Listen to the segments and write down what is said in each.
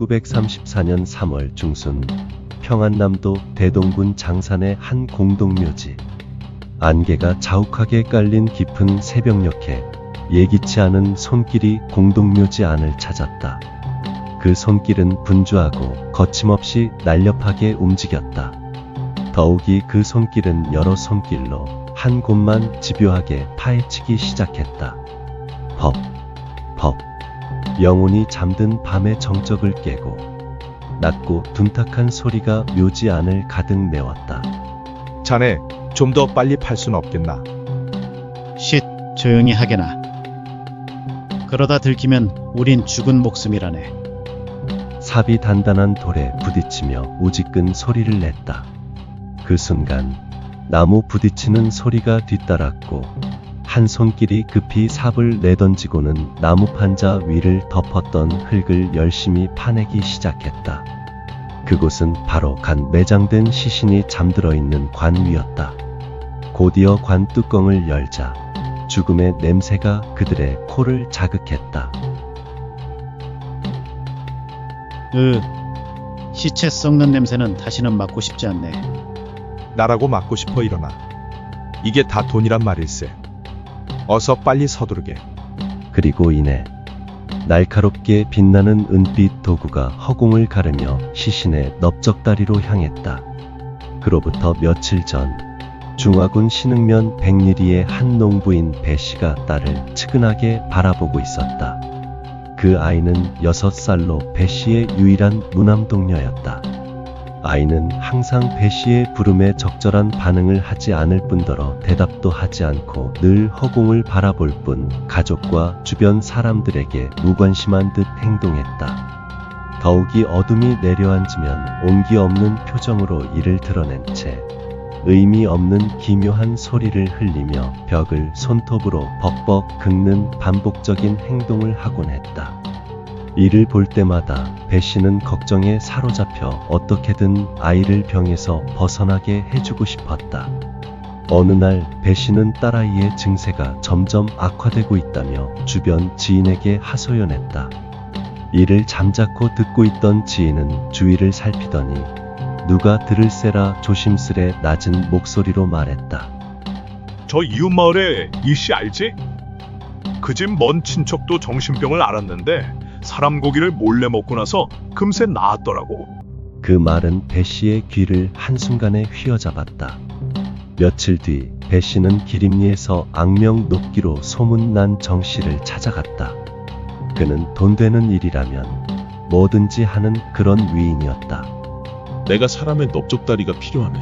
1934년 3월 중순 평안남도 대동군 장산의 한 공동묘지. 안개가 자욱하게 깔린 깊은 새벽녘에 예기치 않은 손길이 공동묘지 안을 찾았다. 그 손길은 분주하고 거침없이 날렵하게 움직였다. 더욱이 그 손길은 여러 손길로 한 곳만 집요하게 파헤치기 시작했다. 벅, 벅. 영혼이 잠든 밤의 정적을 깨고 낮고 둔탁한 소리가 묘지 안을 가득 메웠다. 자네, 좀 더 빨리 팔 순 없겠나? 쉿, 조용히 하게나. 그러다 들키면 우린 죽은 목숨이라네. 삽이 단단한 돌에 부딪히며 우지끈 소리를 냈다. 그 순간 나무 부딪히는 소리가 뒤따랐고 한 손길이 급히 삽을 내던지고는 나무 판자 위를 덮었던 흙을 열심히 파내기 시작했다. 그곳은 바로 간 매장된 시신이 잠들어 있는 관 위였다. 곧이어 관 뚜껑을 열자 죽음의 냄새가 그들의 코를 자극했다. 시체 썩는 냄새는 다시는 맡고 싶지 않네. 나라고 맞고 싶어 일어나. 이게 다 돈이란 말일세. 어서 빨리 서두르게. 그리고 이내 날카롭게 빛나는 은빛 도구가 허공을 가르며 시신의 넓적다리로 향했다. 그로부터 며칠 전 중화군 신흥면 백리리의 한 농부인 배씨가 딸을 측은하게 바라보고 있었다. 그 아이는 6살로 배씨의 유일한 무남동녀였다. 아이는 항상 배씨의 부름에 적절한 반응을 하지 않을 뿐더러 대답도 하지 않고 늘 허공을 바라볼 뿐 가족과 주변 사람들에게 무관심한 듯 행동했다. 더욱이 어둠이 내려앉으면 온기 없는 표정으로 이를 드러낸 채 의미 없는 기묘한 소리를 흘리며 벽을 손톱으로 벅벅 긁는 반복적인 행동을 하곤 했다. 이를 볼 때마다 배씨는 걱정에 사로잡혀 어떻게든 아이를 병에서 벗어나게 해주고 싶었다. 어느 날 배씨는 딸아이의 증세가 점점 악화되고 있다며 주변 지인에게 하소연했다. 이를 잠자코 듣고 있던 지인은 주위를 살피더니 누가 들을세라 조심스레 낮은 목소리로 말했다. 저 이웃마을에 이씨 알지? 그 집 먼 친척도 정신병을 앓았는데 사람 고기를 몰래 먹고 나서 금세 나았더라고. 그 말은 배씨의 귀를 한순간에 휘어잡았다. 며칠 뒤 배씨는 기림리에서 악명 높기로 소문난 정씨를 찾아갔다. 그는 돈 되는 일이라면 뭐든지 하는 그런 위인이었다. 내가 사람의 넓적다리가 필요하네.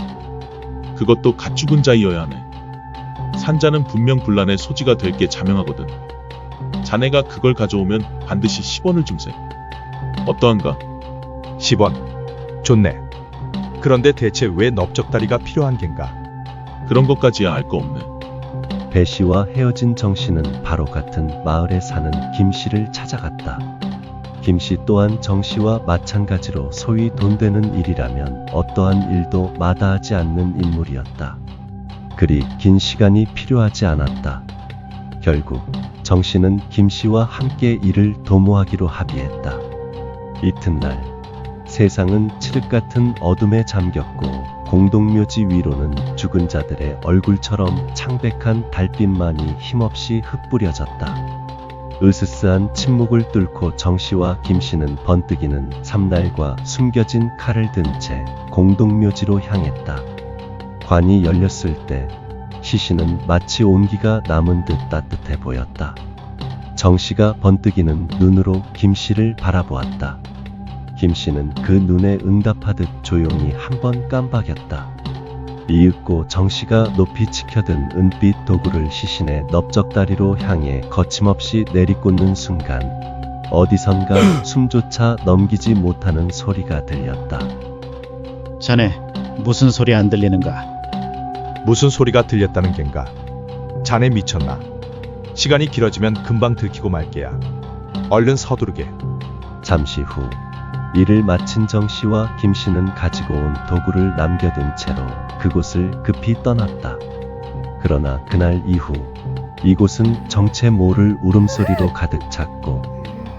그것도 갓 죽은 자이어야 하네. 산자는 분명 분란의 소지가 될 게 자명하거든. 자네가 그걸 가져오면 반드시 10원을 줌세. 어떠한가? 10원. 좋네. 그런데 대체 왜 넓적다리가 필요한 겐가? 그런 것까지야 알 거 없네. 배씨와 헤어진 정씨는 바로 같은 마을에 사는 김씨를 찾아갔다. 김씨 또한 정씨와 마찬가지로 소위 돈 되는 일이라면 어떠한 일도 마다하지 않는 인물이었다. 그리 긴 시간이 필요하지 않았다. 결국 정씨는 김씨와 함께 일을 도모하기로 합의했다. 이튿날 세상은 칠흑 같은 어둠에 잠겼고 공동묘지 위로는 죽은 자들의 얼굴처럼 창백한 달빛만이 힘없이 흩뿌려졌다. 으스스한 침묵을 뚫고 정씨와 김씨는 번뜩이는 삼날과 숨겨진 칼을 든 채 공동묘지로 향했다. 관이 열렸을 때 시신은 마치 온기가 남은 듯 따뜻해 보였다. 정씨가 번뜩이는 눈으로 김씨를 바라보았다. 김씨는 그 눈에 응답하듯 조용히 한번 깜박였다. 이윽고 정씨가 높이 치켜든 은빛 도구를 시신의 넓적다리로 향해 거침없이 내리꽂는 순간 어디선가 숨조차 넘기지 못하는 소리가 들렸다. 자네, 무슨 소리 안 들리는가? 무슨 소리가 들렸다는 겐가? 자네 미쳤나? 시간이 길어지면 금방 들키고 말게야. 얼른 서두르게. 잠시 후 일을 마친 정씨와 김씨는 가지고 온 도구를 남겨둔 채로 그곳을 급히 떠났다. 그러나 그날 이후 이곳은 정체 모를 울음소리로 가득 찼고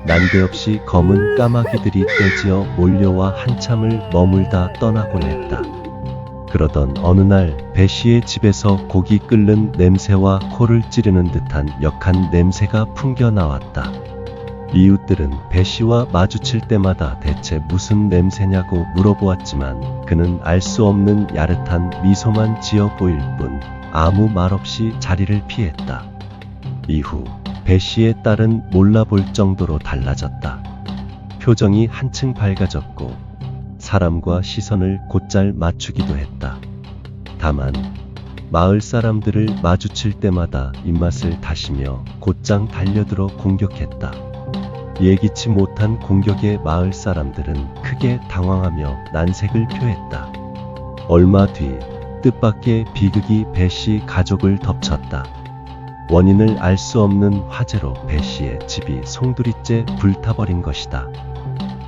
난데없이 검은 까마귀들이 떼지어 몰려와 한참을 머물다 떠나곤 했다. 그러던 어느 날 배씨의 집에서 고기 끓는 냄새와 코를 찌르는 듯한 역한 냄새가 풍겨 나왔다. 이웃들은 배씨와 마주칠 때마다 대체 무슨 냄새냐고 물어보았지만 그는 알 수 없는 야릇한 미소만 지어 보일 뿐 아무 말 없이 자리를 피했다. 이후 배씨의 딸은 몰라볼 정도로 달라졌다. 표정이 한층 밝아졌고 사람과 시선을 곧잘 맞추기도 했다. 다만 마을 사람들을 마주칠 때마다 입맛을 다시며 곧장 달려들어 공격했다. 예기치 못한 공격에 마을 사람들은 크게 당황하며 난색을 표했다. 얼마 뒤 뜻밖의 비극이 배씨 가족을 덮쳤다. 원인을 알 수 없는 화재로 배씨의 집이 송두리째 불타버린 것이다.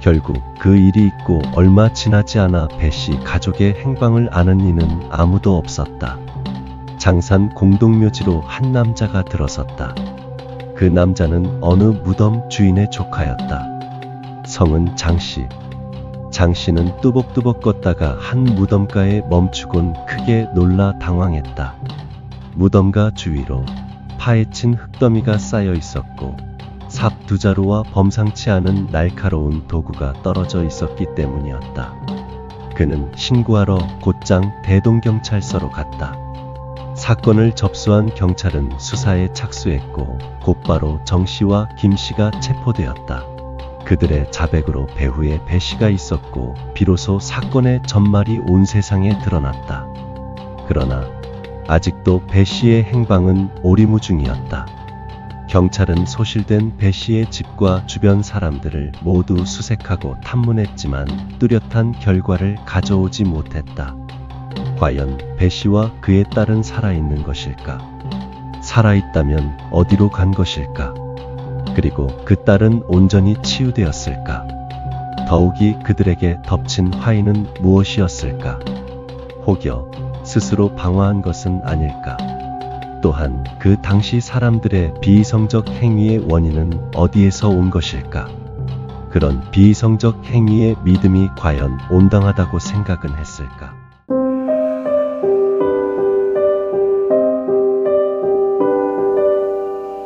결국 그 일이 있고 얼마 지나지 않아 배씨 가족의 행방을 아는 이는 아무도 없었다. 장산 공동묘지로 한 남자가 들어섰다. 그 남자는 어느 무덤 주인의 조카였다. 성은 장씨. 장씨는 뚜벅뚜벅 걷다가 한 무덤가에 멈추곤 크게 놀라 당황했다. 무덤가 주위로 파헤친 흙더미가 쌓여 있었고 삽 두 자루와 범상치 않은 날카로운 도구가 떨어져 있었기 때문이었다. 그는 신고하러 곧장 대동경찰서로 갔다. 사건을 접수한 경찰은 수사에 착수했고 곧바로 정씨와 김씨가 체포되었다. 그들의 자백으로 배후에 배씨가 있었고 비로소 사건의 전말이 온 세상에 드러났다. 그러나 아직도 배씨의 행방은 오리무중이었다. 경찰은 소실된 배씨의 집과 주변 사람들을 모두 수색하고 탐문했지만 뚜렷한 결과를 가져오지 못했다. 과연 배씨와 그의 딸은 살아있는 것일까? 살아있다면 어디로 간 것일까? 그리고 그 딸은 온전히 치유되었을까? 더욱이 그들에게 덮친 화인은 무엇이었을까? 혹여 스스로 방화한 것은 아닐까? 또한 그 당시 사람들의 비이성적 행위의 원인은 어디에서 온 것일까? 그런 비이성적 행위의 믿음이 과연 온당하다고 생각은 했을까?